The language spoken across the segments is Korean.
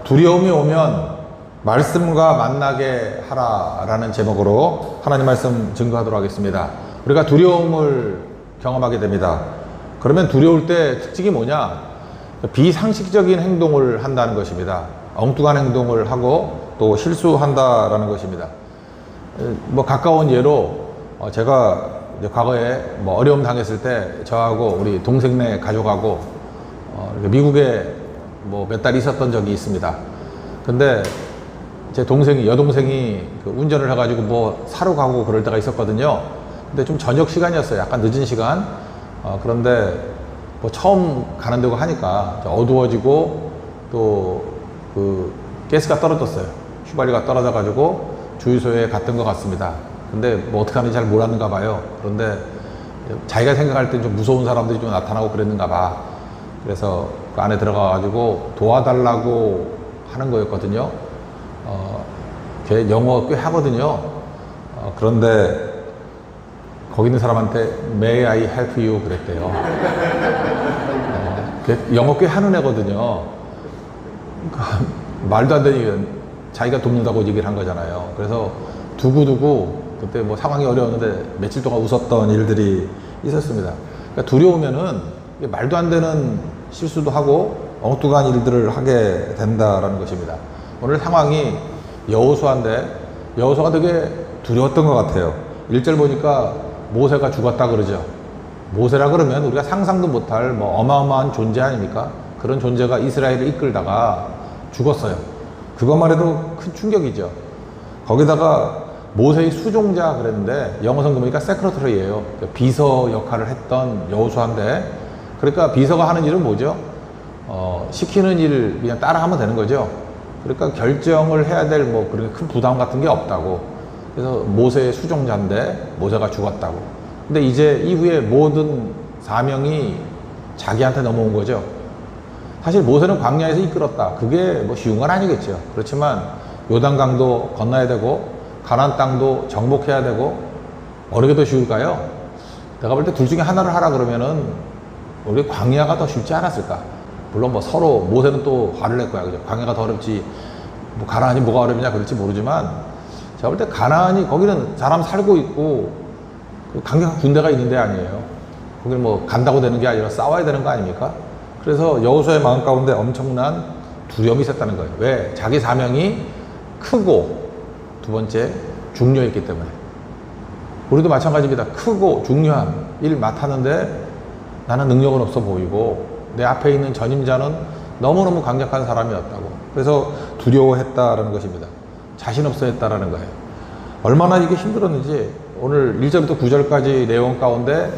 두려움이 오면 말씀과 만나게 하라라는 제목으로 하나님 말씀 증거하도록 하겠습니다. 우리가 두려움을 경험하게 됩니다. 그러면 두려울 때 특징이 뭐냐? 비상식적인 행동을 한다는 것입니다. 엉뚱한 행동을 하고 또 실수한다라는 것입니다. 뭐 가까운 예로 제가 이제 과거에 뭐 어려움 당했을 때 저하고 우리 동생네 가족하고 미국에 뭐 몇 달 있었던 적이 있습니다. 근데 제 동생이, 여동생이 그 운전을 해가지고 뭐 사러 가고 그럴 때가 있었거든요. 근데 좀 저녁 시간이었어요. 약간 늦은 시간. 그런데 뭐 처음 가는 데고 하니까 어두워지고 또 그 가스가 떨어졌어요. 휘발유가 떨어져가지고 주유소에 갔던 것 같습니다. 근데 뭐 어떻게 하는지 잘 몰랐는가 봐요. 그런데 자기가 생각할 땐 좀 무서운 사람들이 좀 나타나고 그랬는가 봐. 그래서 그 안에 들어가가지고 도와달라고 하는 거였거든요. 걔 영어 꽤 하거든요. 그런데 거기 있는 사람한테 May I help you 그랬대요. 걔 영어 꽤 하는 애거든요. 말도 안 되는 자기가 돕는다고 얘기를 한 거잖아요. 그래서 두고두고 그때 뭐 상황이 어려웠는데 며칠 동안 웃었던 일들이 있었습니다. 그러니까 두려우면은 말도 안 되는 실수도 하고 엉뚱한 일들을 하게 된다라는 것입니다. 오늘 상황이 여호수아인데 여호수아가 되게 두려웠던 것 같아요. 1절 보니까 모세가 죽었다 그러죠. 모세라 그러면 우리가 상상도 못할 뭐 어마어마한 존재 아닙니까? 그런 존재가 이스라엘을 이끌다가 죽었어요. 그것만 해도 큰 충격이죠. 거기다가 모세의 수종자 그랬는데 영어 성경 보니까 세크러터리예요. 비서 역할을 했던 여호수아인데, 그러니까 비서가 하는 일은 뭐죠? 시키는 일 그냥 따라하면 되는 거죠. 그러니까 결정을 해야 될 뭐 그렇게 큰 부담 같은 게 없다고. 그래서 모세의 수종자인데 모세가 죽었다고. 근데 이제 이후에 모든 사명이 자기한테 넘어온 거죠. 사실 모세는 광야에서 이끌었다. 그게 뭐 쉬운 건 아니겠죠. 그렇지만 요단강도 건너야 되고 가나안 땅도 정복해야 되고 어느 게 더 쉬울까요? 내가 볼 때 둘 중에 하나를 하라 그러면은 우리 광야가 더 쉽지 않았을까? 물론 뭐 서로 모세는 또 화를 낼 거야. 그죠? 광야가 더 어렵지 뭐 가나안이 뭐가 어렵냐 그럴지 모르지만 제가 볼 때 가나안이 거기는 사람 살고 있고 그 강력한 군대가 있는 데 아니에요. 거기는 뭐 간다고 되는 게 아니라 싸워야 되는 거 아닙니까? 그래서 여호수아의 마음 가운데 엄청난 두려움이 있었다는 거예요. 왜? 자기 사명이 크고 두 번째 중요했기 때문에. 우리도 마찬가지입니다. 크고 중요한 일 맡았는데 나는 능력은 없어 보이고 내 앞에 있는 전임자는 너무너무 강력한 사람이었다고. 그래서 두려워했다라는 것입니다. 자신 없어 했다라는 거예요. 얼마나 이게 힘들었는지 오늘 1절부터 9절까지 내용 가운데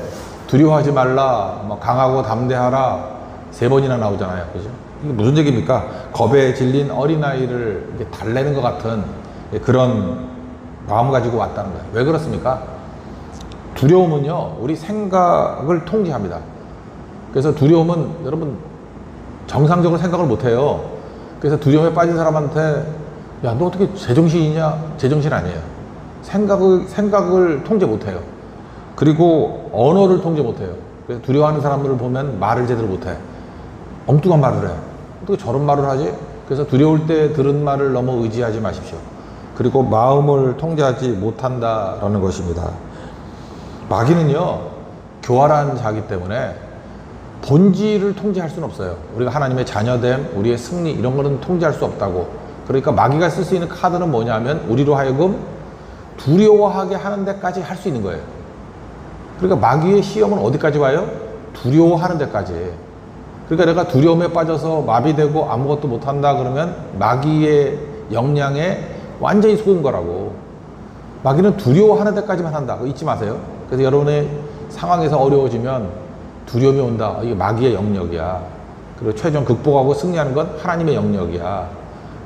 두려워하지 말라, 뭐 강하고 담대하라 3번이나 나오잖아요. 그죠? 이게 무슨 얘기입니까? 겁에 질린 어린아이를 이렇게 달래는 것 같은 그런 마음 가지고 왔다는 거예요. 왜 그렇습니까? 두려움은요, 우리 생각을 통제합니다. 그래서 두려움은 여러분 정상적으로 생각을 못 해요. 그래서 두려움에 빠진 사람한테 야, 너 어떻게 제정신이냐? 제정신 아니에요. 생각을 통제 못 해요. 그리고 언어를 통제 못 해요. 그래서 두려워하는 사람들을 보면 말을 제대로 못 해. 엉뚱한 말을 해. 어떻게 저런 말을 하지? 그래서 두려울 때 들은 말을 너무 의지하지 마십시오. 그리고 마음을 통제하지 못한다라는 것입니다. 마귀는요, 교활한 자기 때문에 본질을 통제할 수는 없어요. 우리가 하나님의 자녀됨, 우리의 승리 이런 거는 통제할 수 없다고. 그러니까 마귀가 쓸 수 있는 카드는 뭐냐면 우리로 하여금 두려워하게 하는 데까지 할 수 있는 거예요. 그러니까 마귀의 시험은 어디까지 와요? 두려워하는 데까지. 그러니까 내가 두려움에 빠져서 마비되고 아무것도 못한다 그러면 마귀의 역량에 완전히 속은 거라고. 마귀는 두려워하는 데까지만 한다. 그거 잊지 마세요. 그래서 여러분의 상황에서 어려워지면 두려움이 온다. 이게 마귀의 영역이야. 그리고 최종 극복하고 승리하는 건 하나님의 영역이야.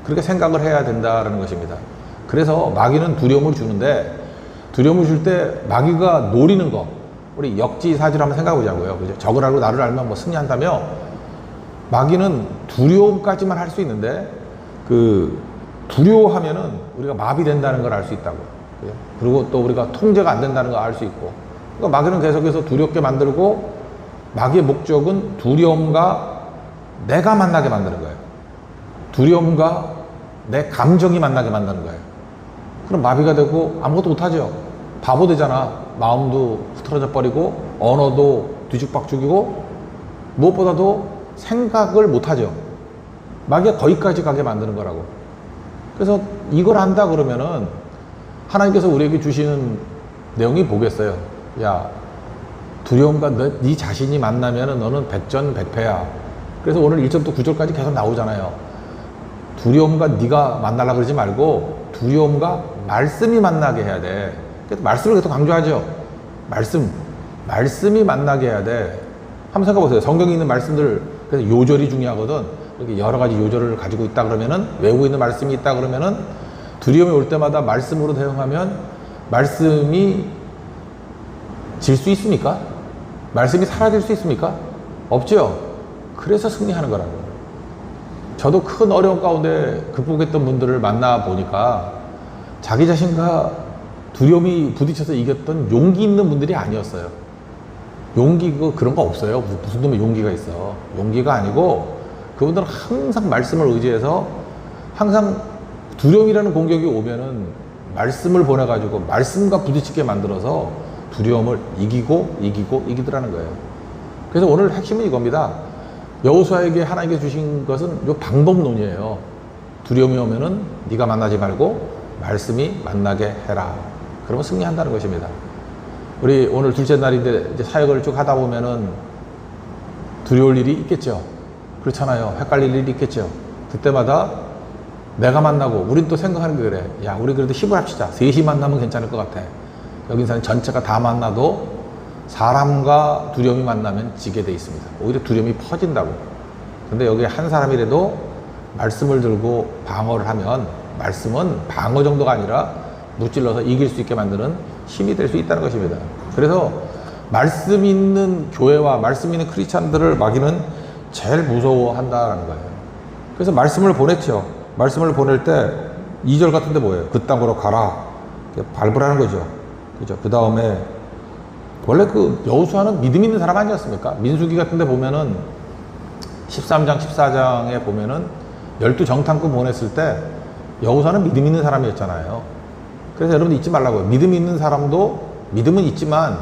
그렇게 생각을 해야 된다는 것입니다. 그래서 마귀는 두려움을 주는데 두려움을 줄 때 마귀가 노리는 거, 우리 역지사지를 한번 생각해 보자고요. 그죠? 적을 알고 나를 알면 뭐 승리한다며. 마귀는 두려움까지만 할 수 있는데 그 두려워하면은 우리가 마비된다는 걸 알 수 있다고. 그죠? 그리고 또 우리가 통제가 안 된다는 걸 알 수 있고. 그러니까 마귀는 계속해서 두렵게 만들고 마귀의 목적은 두려움과 내가 만나게 만드는 거예요. 두려움과 내 감정이 만나게 만드는 거예요. 그럼 마비가 되고 아무것도 못하죠. 바보 되잖아. 마음도 흐트러져 버리고 언어도 뒤죽박죽이고 무엇보다도 생각을 못하죠. 마귀가 거기까지 가게 만드는 거라고. 그래서 이걸 한다 그러면은 하나님께서 우리에게 주시는 내용이 뭐겠어요? 야, 두려움과 네 자신이 만나면은 너는 백전백패야. 그래서 오늘 1절부터 9절까지 계속 나오잖아요. 두려움과 네가 만나려고 그러지 말고 두려움과 말씀이 만나게 해야 돼. 그래서 말씀을 계속 강조하죠. 말씀이 만나게 해야 돼. 한번 생각해 보세요. 성경에 있는 말씀들, 그래서 요절이 중요하거든. 이렇게 여러 가지 요절을 가지고 있다 그러면은, 외우고 있는 말씀이 있다 그러면은, 두려움이 올 때마다 말씀으로 대응하면 말씀이 질 수 있습니까? 말씀이 사라질 수 있습니까? 없죠. 그래서 승리하는 거라고. 저도 큰 어려움 가운데 극복했던 분들을 만나 보니까 자기 자신과 두려움이 부딪혀서 이겼던 용기 있는 분들이 아니었어요. 용기 그런 거 없어요. 무슨 놈의 용기가 있어. 용기가 아니고 그분들은 항상 말씀을 의지해서 항상 두려움이라는 공격이 오면은 말씀을 보내가지고 말씀과 부딪히게 만들어서 두려움을 이기더라는 거예요. 그래서 오늘 핵심은 이겁니다. 여호수아에게 하나님께 주신 것은 요 방법론이에요. 두려움이 오면은 네가 만나지 말고 말씀이 만나게 해라. 그러면 승리한다는 것입니다. 우리 오늘 둘째 날인데 이제 사역을 쭉 하다 보면은 두려울 일이 있겠죠. 그렇잖아요. 헷갈릴 일이 있겠죠. 그때마다 내가 만나고, 우린 또 생각하는 게 그래. 야, 우리 그래도 힘을 합치자. 셋이 만나면 괜찮을 것 같아. 여기 사는 전체가 다 만나도 사람과 두려움이 만나면 지게 돼 있습니다. 오히려 두려움이 퍼진다고. 근데 여기 한 사람이라도 말씀을 들고 방어를 하면, 말씀은 방어 정도가 아니라 무찔러서 이길 수 있게 만드는 힘이 될 수 있다는 것입니다. 그래서 말씀 있는 교회와 말씀 있는 크리스찬들을 마귀는 제일 무서워한다는 거예요. 그래서 말씀을 보냈죠. 말씀을 보낼 때 2절 같은데 뭐예요? 그 땅으로 가라. 발부라는 거죠. 그죠? 그 다음에 원래 그 여호수아는 믿음 있는 사람 아니었습니까? 민수기 같은데 보면은 13장, 14장에 보면은 12정탐꾼 보냈을 때 여호수아는 믿음 있는 사람이었잖아요. 그래서 여러분들 잊지 말라고요. 믿음 있는 사람도 믿음은 있지만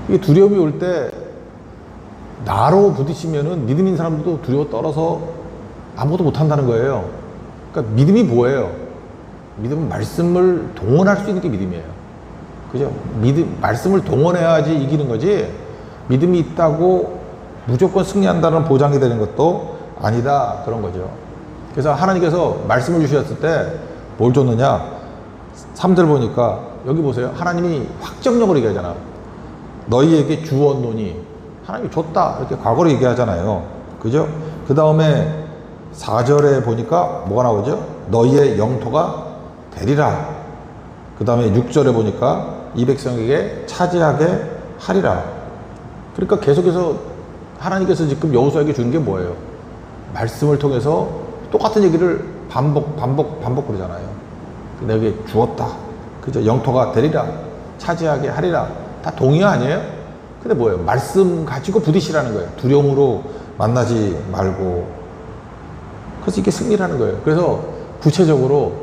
이게 두려움이 올 때 나로 부딪히면은 믿음 있는 사람들도 두려워 떨어서 아무것도 못한다는 거예요. 그러니까 믿음이 뭐예요? 믿음은 말씀을 동원할 수 있는 게 믿음이에요. 그죠? 말씀을 동원해야지 이기는 거지, 믿음이 있다고 무조건 승리한다는 보장이 되는 것도 아니다. 그런 거죠. 그래서 하나님께서 말씀을 주셨을 때 뭘 줬느냐? 3절 보니까 여기 보세요. 하나님이 확정적으로 얘기하잖아. 너희에게 주었노니. 하나님이 줬다. 이렇게 과거로 얘기하잖아요. 그죠? 그 다음에 4절에 보니까 뭐가 나오죠? 너희의 영토가 되리라. 그 다음에 6절에 보니까 이 백성에게 차지하게 하리라. 그러니까 계속해서 하나님께서 지금 여호수아에게 주는 게 뭐예요? 말씀을 통해서 똑같은 얘기를 반복 그러잖아요. 내게 주었다. 그죠? 영토가 되리라. 차지하게 하리라. 다 동의 아니에요? 근데 뭐예요? 말씀 가지고 부딪히라는 거예요. 두려움으로 만나지 말고. 그래서 이게 승리라는 거예요. 그래서 구체적으로,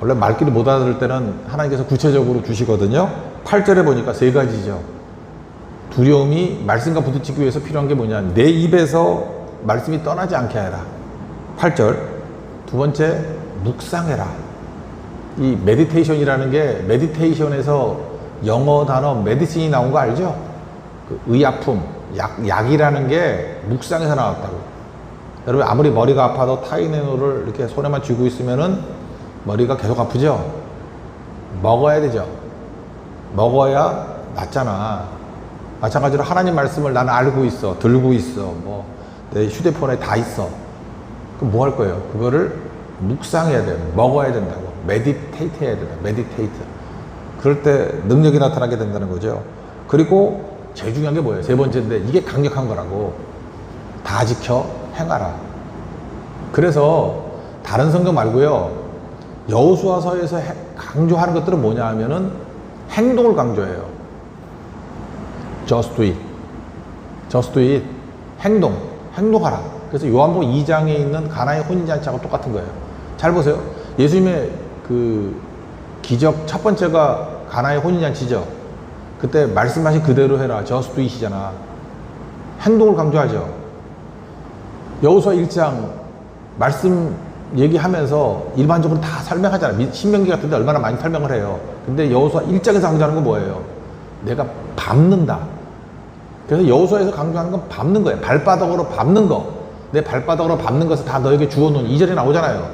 원래 말귀를 못 알아들을 때는 하나님께서 구체적으로 주시거든요. 8절에 보니까 3가지죠. 두려움이 말씀과 부딪히기 위해서 필요한 게 뭐냐? 내 입에서 말씀이 떠나지 않게 해라. 8절. 두 번째, 묵상해라. 이 메디테이션이라는 게, 메디테이션에서 영어 단어 메디신이 나온 거 알죠? 그 의약품, 약이라는 게 묵상에서 나왔다고. 여러분 아무리 머리가 아파도 타이레놀을 이렇게 손에만 쥐고 있으면은 머리가 계속 아프죠? 먹어야 되죠. 먹어야 낫잖아. 마찬가지로 하나님 말씀을 나는 알고 있어, 들고 있어, 뭐 내 휴대폰에 다 있어. 그럼 뭐 할 거예요? 그거를 묵상해야 돼요. 먹어야 된다고. 메디테이트 해야 된다. 메디테이트. 그럴 때 능력이 나타나게 된다는 거죠. 그리고 제일 중요한 게 뭐예요? 3번째인데 이게 강력한 거라고. 다 지켜 행하라. 그래서 다른 성경 말고요, 여호수아서에서 강조하는 것들은 뭐냐 하면은 행동을 강조해요. Just do it. Just do it. 행동하라. 그래서 요한복음 2장에 있는 가나의 혼인잔치하고 똑같은 거예요. 잘 보세요. 예수님의 그 기적 첫 번째가 가나의 혼인잔치죠. 그때 말씀하신 그대로 해라. Just do it이잖아. 행동을 강조하죠. 여호수아 1장 말씀 얘기하면서 일반적으로 다 설명하잖아. 신명기 같은 데 얼마나 많이 설명을 해요. 근데 여호수아 1장에서 강조하는 건 뭐예요? 내가 밟는다. 그래서 여호수아에서 강조하는 건 밟는 거예요. 발바닥으로 밟는 거. 내 발바닥으로 밟는 것을 다 너에게 주어놓은 2절에 나오잖아요.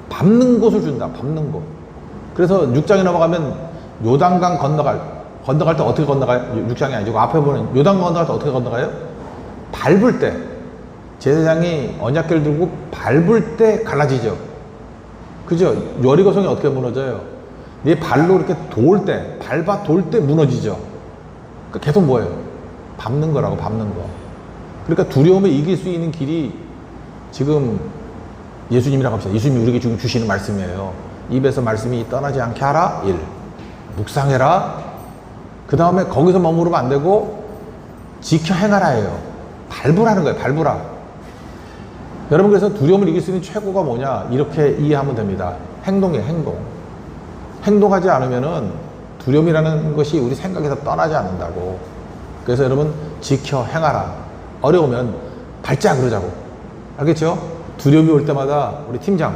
밟는 곳을 준다. 밟는 곳. 그래서 6장에 넘어가면 요단강 건너갈 때 어떻게 건너가요? 6장이 아니고 그 앞에 보면 요단 건너갈 때 어떻게 건너가요? 밟을 때 제사장이 언약궤를 들고 밟을 때 갈라지죠. 그죠? 여리고성이 어떻게 무너져요? 내 발로 이렇게 밟아 돌 때 무너지죠. 그러니까 계속 뭐예요? 밟는 거라고, 밟는 거. 그러니까 두려움을 이길 수 있는 길이 지금 예수님이라고 합시다. 예수님이 우리에게 지금 주시는 말씀이에요. 입에서 말씀이 떠나지 않게 하라. 1. 묵상해라. 그 다음에 거기서 머무르면 안 되고 지켜 행하라예요. 밟으라는 거예요. 밟으라. 여러분, 그래서 두려움을 이길 수 있는 최고가 뭐냐? 이렇게 이해하면 됩니다. 행동이에요. 행동. 행동하지 않으면은 두려움이라는 것이 우리 생각에서 떠나지 않는다고. 그래서 여러분, 지켜 행하라. 어려우면 밟자 그러자고. 알겠죠? 두려움이 올 때마다 우리 팀장,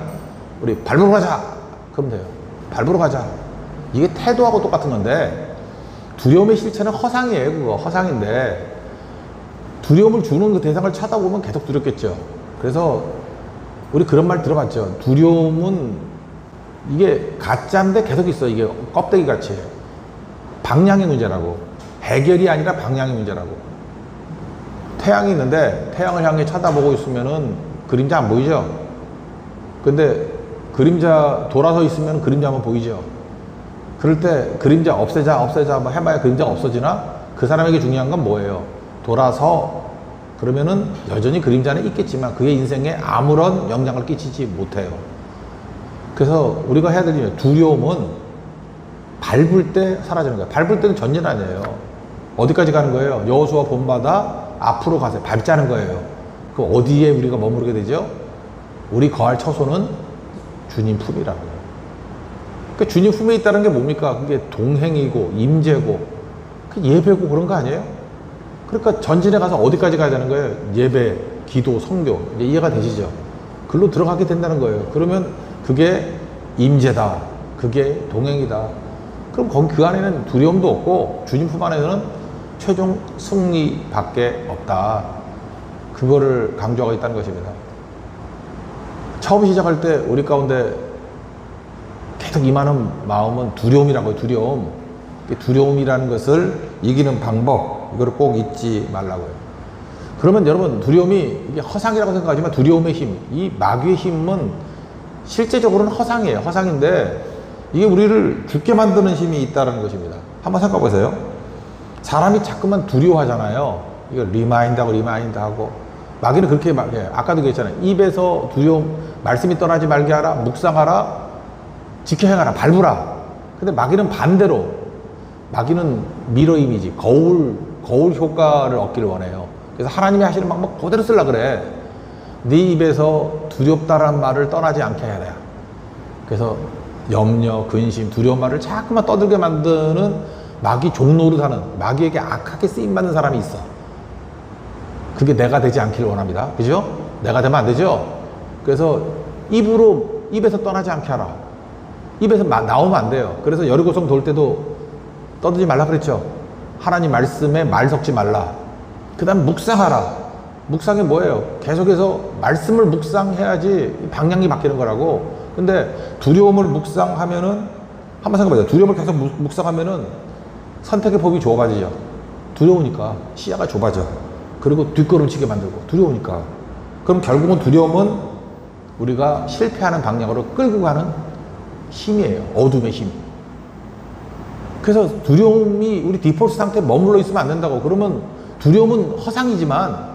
우리 밟으러 가자. 그러면 돼요. 밟으러 가자. 이게 태도하고 똑같은 건데, 두려움의 실체는 허상이에요. 그거 허상인데, 두려움을 주는 그 대상을 찾아보면 계속 두렵겠죠. 그래서 우리 그런 말 들어봤죠. 두려움은 이게 가짜인데 계속 있어. 이게 껍데기 같이. 방향의 문제라고. 해결이 아니라 방향의 문제라고. 태양이 있는데 태양을 향해 쳐다보고 있으면은 그림자 안 보이죠? 근데 그림자 돌아서 있으면 그림자만 보이죠? 그럴 때 그림자 없애자 뭐 해봐야 그림자가 없어지나? 그 사람에게 중요한 건 뭐예요? 돌아서 그러면은 여전히 그림자는 있겠지만 그의 인생에 아무런 영향을 끼치지 못해요. 그래서 우리가 해야 될 일은 두려움은 밟을 때 사라지는 거예요. 밟을 때는 전진 아니에요. 어디까지 가는 거예요? 여호수아 본받아 앞으로 가세요. 밟자는 거예요. 그 어디에 우리가 머무르게 되죠? 우리 거할 처소는 주님 품이라는 거예요. 그 주님 품에 있다는 게 뭡니까? 그게 동행이고 임재고 그 예배고 그런 거 아니에요? 그러니까 전진에 가서 어디까지 가야 되는 거예요? 예배, 기도, 성교. 이제 이해가 되시죠? 글로 들어가게 된다는 거예요. 그러면 그게 임재다. 그게 동행이다. 그럼 거기 그 안에는 두려움도 없고 주님 품 안에는 최종 승리밖에 없다. 그거를 강조하고 있다는 것입니다. 처음 시작할 때 우리 가운데 계속 임하는 마음은 두려움이라고요. 두려움. 두려움이라는 것을 이기는 방법, 이거를 꼭 잊지 말라고요. 그러면 여러분, 두려움이 이게 허상이라고 생각하지만 두려움의 힘, 이 마귀의 힘은 실제적으로는 허상이에요. 허상인데 이게 우리를 죽게 만드는 힘이 있다는 것입니다. 한번 생각해 보세요. 사람이 자꾸만 두려워하잖아요. 이거 리마인드하고 마귀는 그렇게 아까도 얘기했잖아요. 입에서 두려움, 말씀이 떠나지 말게 하라, 묵상하라, 지켜 행하라, 밟으라. 근데 마귀는 반대로, 마귀는 미러 이미지, 거울 효과를 얻기를 원해요. 그래서 하나님이 하시는 방법 그대로 쓰려고 그래. 네 입에서 두렵다란 말을 떠나지 않게 해야 돼. 그래서 염려, 근심, 두려운 말을 자꾸만 떠들게 만드는 마귀 종노릇하는, 마귀에게 악하게 쓰임받는 사람이 있어. 그게 내가 되지 않기를 원합니다. 그죠? 내가 되면 안 되죠? 그래서 입에서 떠나지 않게 하라. 입에서 나오면 안 돼요. 그래서 여리고성 돌 때도 떠들지 말라 그랬죠. 하나님 말씀에 말 섞지 말라. 그 다음 묵상하라. 묵상이 뭐예요? 계속해서 말씀을 묵상해야지 방향이 바뀌는 거라고. 근데 두려움을 묵상하면은, 한번 생각해보세요. 두려움을 계속 묵상하면은 선택의 폭이 좁아지죠. 두려우니까 시야가 좁아져. 그리고 뒷걸음치게 만들고, 두려우니까. 그럼 결국은 두려움은 우리가 실패하는 방향으로 끌고 가는 힘이에요. 어둠의 힘. 그래서 두려움이 우리 디폴트 상태에 머물러 있으면 안 된다고. 그러면 두려움은 허상이지만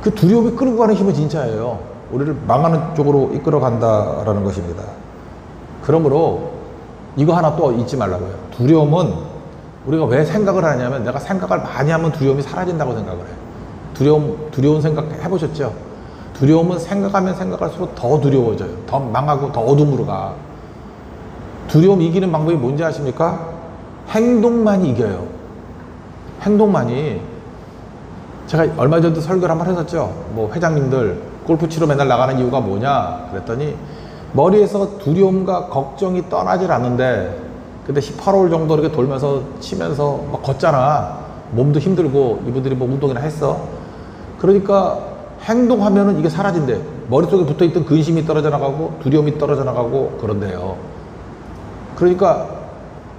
그 두려움이 끌고 가는 힘은 진짜예요. 우리를 망하는 쪽으로 이끌어 간다라는 것입니다. 그러므로 이거 하나 또 잊지 말라고요. 두려움은 우리가 왜 생각을 하냐면, 내가 생각을 많이 하면 두려움이 사라진다고 생각을 해요. 두려운 생각 해보셨죠? 두려움은 생각하면 생각할수록 더 두려워져요. 더 망하고 더 어둠으로 가. 두려움 이기는 방법이 뭔지 아십니까? 행동만이 이겨요. 행동만이. 제가 얼마 전에도 설교를 한번 했었죠. 뭐 회장님들 골프 치러 맨날 나가는 이유가 뭐냐 그랬더니 머리에서 두려움과 걱정이 떠나질 않는데, 근데 18홀 정도 이렇게 돌면서 치면서 막 걷잖아. 몸도 힘들고 이분들이 뭐 운동이나 했어. 그러니까 행동하면은 이게 사라진대. 머릿속에 붙어있던 근심이 떨어져 나가고 두려움이 떨어져 나가고 그런데요. 그러니까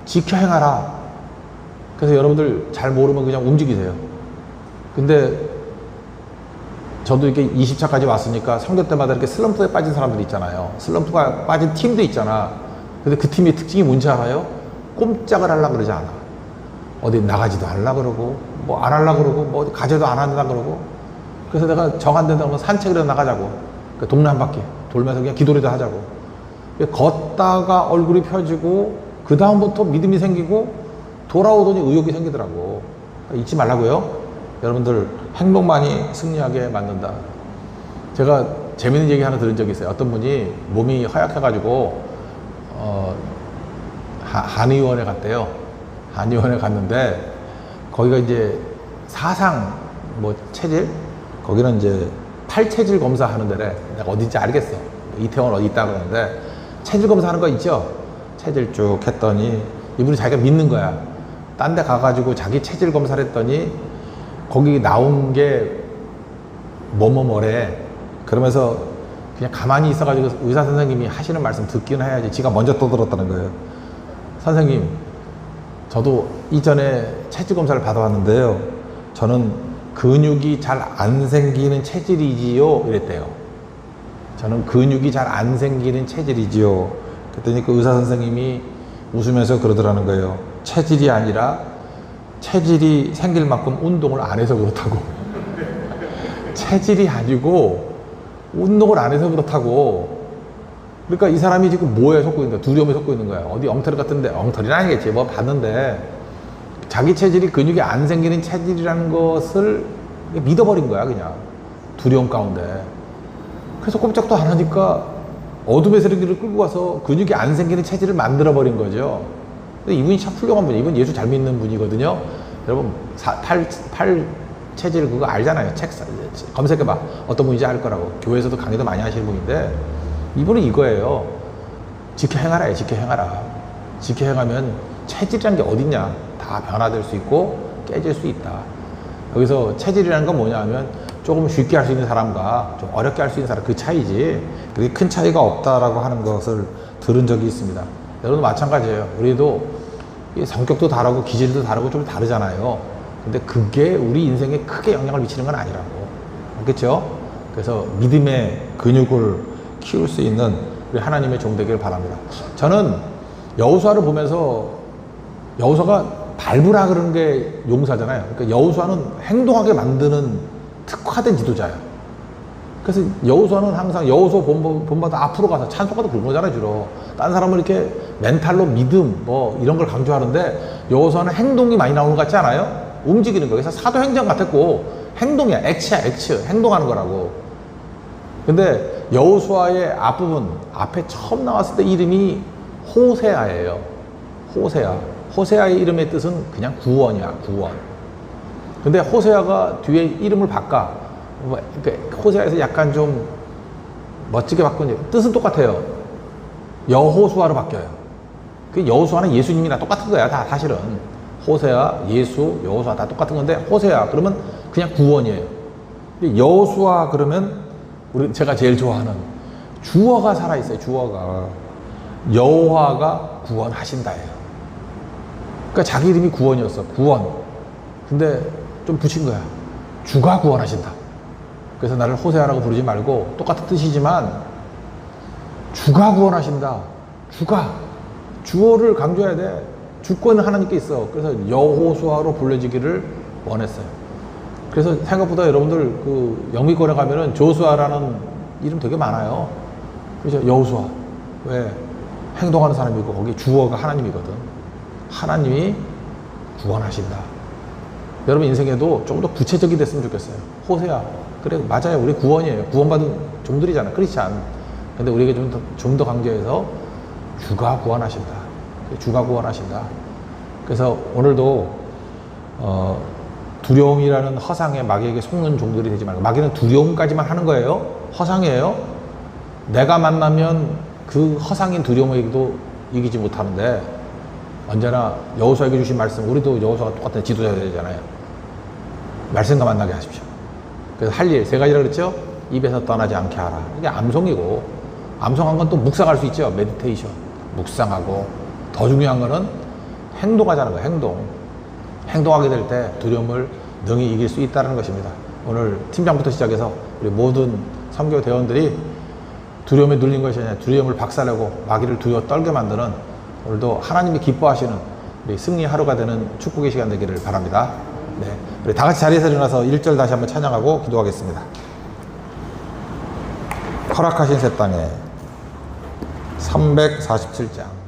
지켜 행하라. 그래서 여러분들 잘 모르면 그냥 움직이세요. 근데 저도 이렇게 20차까지 왔으니까 성교 때마다 이렇게 슬럼프에 빠진 사람들 있잖아요. 슬럼프가 빠진 팀도 있잖아. 근데 그 팀의 특징이 뭔지 알아요? 꼼짝을 하려고 그러지 않아. 어디 나가지도 않으려고 그러고 뭐 안 하려고 그러고 뭐 어디 가재도 안 하려고 그러고. 그래서 내가 정 안 된다면 산책이라도 나가자고. 그러니까 동네 한 바퀴 돌면서 그냥 기도라도 하자고. 걷다가 얼굴이 펴지고 그 다음부터 믿음이 생기고 돌아오더니 의욕이 생기더라고. 잊지 말라고요. 여러분들 행동만이 승리하게 만든다. 제가 재밌는 얘기 하나 들은 적이 있어요. 어떤 분이 몸이 허약해가지고 한의원에 갔대요. 한의원에 갔는데 거기가 이제 사상 뭐 체질, 거기는 이제 팔체질 검사하는 데래. 내가 어딘지 알겠어. 이태원 어디 있다 그러는데 체질 검사하는 거 있죠. 체질 쭉 했더니 이분이 자기가 믿는 거야. 딴 데 가가지고 자기 체질 검사를 했더니 거기 나온 게 뭐뭐뭐래. 그러면서 그냥 가만히 있어가지고 의사 선생님이 하시는 말씀 듣기는 해야지. 지가 먼저 떠들었다는 거예요. 선생님, 저도 이전에 체질 검사를 받아왔는데요. 저는 근육이 잘 안 생기는 체질이지요. 이랬대요. 저는 근육이 잘 안 생기는 체질이지요. 그랬더니 그 의사 선생님이 웃으면서 그러더라는 거예요. 체질이 아니라 체질이 생길 만큼 운동을 안 해서 그렇다고. 체질이 아니고 운동을 안 해서 그렇다고. 그러니까 이 사람이 지금 뭐에 속고 있는 거야? 두려움에 속고 있는 거야. 어디 엉터리 같은데, 엉터리는 아니겠지. 뭐 봤는데 자기 체질이 근육이 안 생기는 체질이라는 것을 믿어버린 거야, 그냥. 두려움 가운데. 그래서 꼼짝도 안 하니까 어둠의 세력들을 끌고 가서 근육이 안 생기는 체질을 만들어버린 거죠. 근데 이분이 참 훌륭한 분이에요. 이분 예수 잘 믿는 분이거든요. 여러분, 팔 체질 그거 알잖아요. 책 검색해봐. 어떤 분인지 알 거라고. 교회에서도 강의도 많이 하시는 분인데, 이분은 이거예요. 지켜 행하라. 지켜 행하라. 지켜 행하면 체질이라는 게 어딨냐. 다 변화될 수 있고 깨질 수 있다. 여기서 체질이라는 건 뭐냐 하면 조금 쉽게 할 수 있는 사람과 좀 어렵게 할 수 있는 사람, 그 차이지 그렇게 큰 차이가 없다라고 하는 것을 들은 적이 있습니다. 여러분도 마찬가지예요. 우리도 성격도 다르고 기질도 다르고 좀 다르잖아요. 근데 그게 우리 인생에 크게 영향을 미치는 건 아니라고. 그렇죠? 그래서 믿음의 근육을 키울 수 있는 우리 하나님의 종 되기를 바랍니다. 저는 여호수아를 보면서, 여호수아가 밟으라 그러는 게 용사잖아요. 그러니까 여호수아는 행동하게 만드는 특화된 지도자예요. 그래서 여호수아는 항상 여호수아 본마다 앞으로 가서 찬송가도 부른 거잖아요, 주로. 딴 사람은 이렇게 멘탈로 믿음 뭐 이런 걸 강조하는데 여호수아는 행동이 많이 나오는 것 같지 않아요? 움직이는 거. 그래서 사도행전 같았고 행동이야. 액츠 행동하는 거라고. 근데 여호수아의 앞부분, 앞에 처음 나왔을 때 이름이 호세아예요. 호세아의 이름의 뜻은 그냥 구원이야, 구원. 근데 호세아가 뒤에 이름을 바꿔. 그러니까 호세아에서 약간 좀 멋지게 바꾼, 뜻은 똑같아요. 여호수아로 바뀌어요. 그 여호수아는 예수님이랑 똑같은 거야, 다 사실은. 호세아, 예수, 여호수아 다 똑같은 건데, 호세아 그러면 그냥 구원이에요. 근데 여호수아 그러면 제가 제일 좋아하는 주어가 살아있어요. 주어가 여호와가 구원하신다예요. 그러니까 자기 이름이 구원이었어. 구원. 근데 좀 붙인 거야. 주가 구원하신다. 그래서 나를 호세아라고 부르지 말고, 똑같은 뜻이지만 주가 구원하신다. 주어를 강조해야 돼. 주권은 하나님께 있어. 그래서 여호수아로 불려지기를 원했어요. 그래서 생각보다 여러분들 그 영미권에 가면은 조수아라는 이름 되게 많아요. 그죠? 여호수아. 왜? 행동하는 사람이고 거기 주어가 하나님이거든. 하나님이 구원하신다. 여러분 인생에도 조금 더 구체적이 됐으면 좋겠어요. 호세야. 그래, 맞아요. 우리 구원이에요. 구원받은 종들이잖아. 크리스찬. 근데 우리에게 좀 더 강조해서 주가 구원하신다. 주가 구원하신다. 그래서 오늘도, 두려움이라는 허상에 마귀에게 속는 종들이 되지 말고, 마귀는 두려움까지만 하는 거예요. 허상이에요. 내가 만나면 그 허상인 두려움에게도 이기지 못하는데, 언제나 여호수아에게 주신 말씀, 우리도 여호수아가 똑같은 지도자가 되잖아요. 말씀과 만나게 하십시오. 그래서 할 일 세 가지를 그랬죠. 입에서 떠나지 않게 하라. 이게 암송이고, 암송한 건 또 묵상할 수 있죠. 메디테이션, 묵상하고. 더 중요한 거는 행동하자는 거예요. 행동하게 될 때 두려움을 능히 이길 수 있다는 것입니다. 오늘 팀장부터 시작해서 우리 모든 선교 대원들이 두려움에 눌린 것이 아니라 두려움을 박살내고 마귀를 두려워 떨게 만드는, 오늘도 하나님이 기뻐하시는 우리 승리 하루가 되는 축복의 시간 되기를 바랍니다. 네, 우리 다 같이 자리에서 일어나서 1절 다시 한번 찬양하고 기도하겠습니다. 허락하신 새 땅에 347장